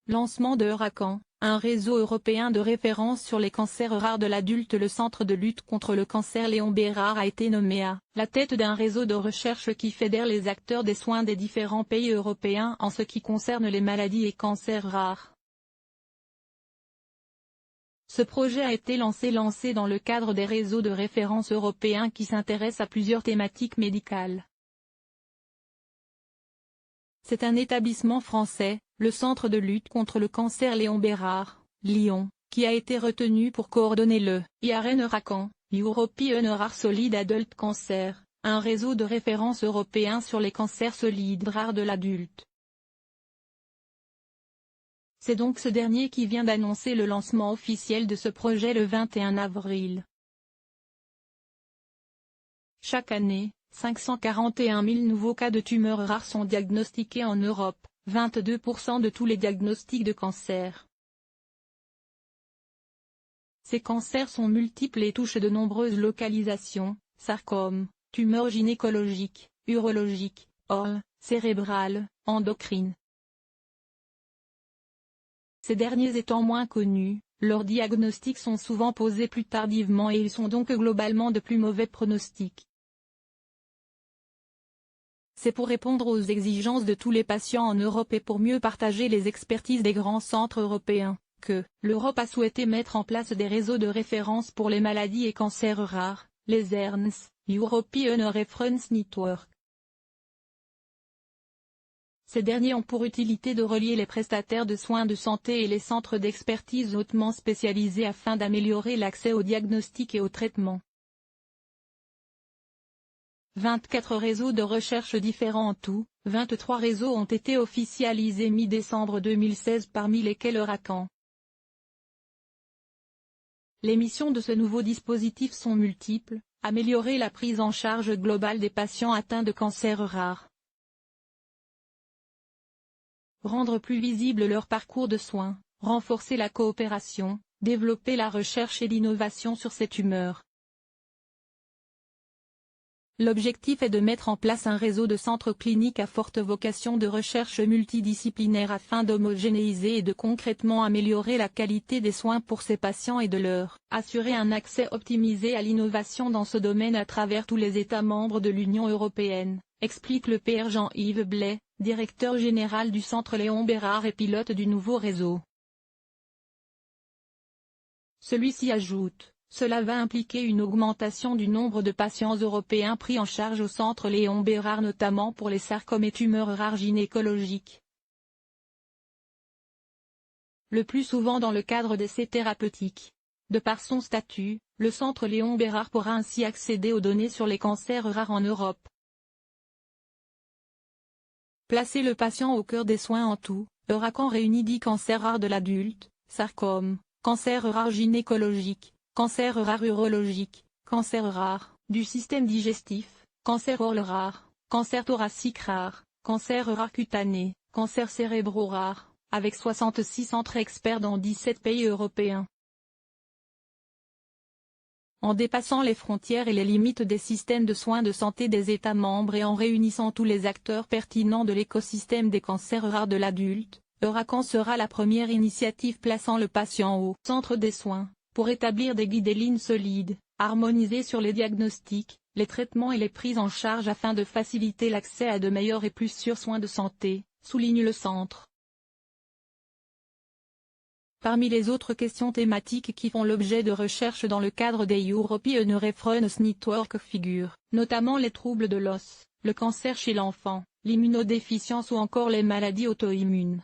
Lancement de Euracan, un réseau européen de référence sur les cancers rares de l'adulte. Le Centre de lutte contre le cancer Léon Bérard a été nommé à la tête d'un réseau de recherche qui fédère les acteurs des soins des différents pays européens en ce qui concerne les maladies et cancers rares. Ce projet a été lancé dans le cadre des réseaux de référence européens qui s'intéressent à plusieurs thématiques médicales. C'est un établissement français, le Centre de lutte contre le cancer Léon Bérard, Lyon, qui a été retenu pour coordonner le IARN Euracan, European Rare Solid Adult Cancer, un réseau de référence européen sur les cancers solides rares de l'adulte. C'est donc ce dernier qui vient d'annoncer le lancement officiel de ce projet le 21 avril. Chaque année, 541 000 nouveaux cas de tumeurs rares sont diagnostiqués en Europe, 22% de tous les diagnostics de cancer. Ces cancers sont multiples et touchent de nombreuses localisations, sarcomes, tumeurs gynécologiques, urologiques, cérébrales, endocrines. Ces derniers étant moins connus, leurs diagnostics sont souvent posés plus tardivement et ils sont donc globalement de plus mauvais pronostics. C'est pour répondre aux exigences de tous les patients en Europe et pour mieux partager les expertises des grands centres européens, que l'Europe a souhaité mettre en place des réseaux de référence pour les maladies et cancers rares, les ERNS, European Reference Network. Ces derniers ont pour utilité de relier les prestataires de soins de santé et les centres d'expertise hautement spécialisés afin d'améliorer l'accès aux diagnostics et aux traitements. 24 réseaux de recherche différents en tout, 23 réseaux ont été officialisés mi-décembre 2016 parmi lesquels Euracan. Les missions de ce nouveau dispositif sont multiples, améliorer la prise en charge globale des patients atteints de cancers rares. Rendre plus visible leur parcours de soins, renforcer la coopération, développer la recherche et l'innovation sur ces tumeurs. L'objectif est de mettre en place un réseau de centres cliniques à forte vocation de recherche multidisciplinaire afin d'homogénéiser et de concrètement améliorer la qualité des soins pour ces patients et de leur assurer un accès optimisé à l'innovation dans ce domaine à travers tous les États membres de l'Union européenne, explique le Pr Jean-Yves Blais, directeur général du Centre Léon Bérard et pilote du nouveau réseau. Celui-ci ajoute: cela va impliquer une augmentation du nombre de patients européens pris en charge au Centre Léon Bérard notamment pour les sarcomes et tumeurs rares gynécologiques. Le plus souvent dans le cadre d'essais thérapeutiques. De par son statut, le Centre Léon Bérard pourra ainsi accéder aux données sur les cancers rares en Europe. Placer le patient au cœur des soins en tout, Euracan réunit 10 cancers rares de l'adulte, sarcome, cancers rares gynécologiques, cancer rare urologique, cancer rare du système digestif, cancer oral rare, cancer thoracique rare, cancer rare cutané, cancer cérébraux rare, avec 66 centres experts dans 17 pays européens. En dépassant les frontières et les limites des systèmes de soins de santé des États membres et en réunissant tous les acteurs pertinents de l'écosystème des cancers rares de l'adulte, Euracan sera la première initiative plaçant le patient au centre des soins, pour établir des guides et lignes solides, harmonisés sur les diagnostics, les traitements et les prises en charge afin de faciliter l'accès à de meilleurs et plus sûrs soins de santé, souligne le centre. Parmi les autres questions thématiques qui font l'objet de recherches dans le cadre des European Reference Network figurent, notamment les troubles de l'os, le cancer chez l'enfant, l'immunodéficience ou encore les maladies auto-immunes.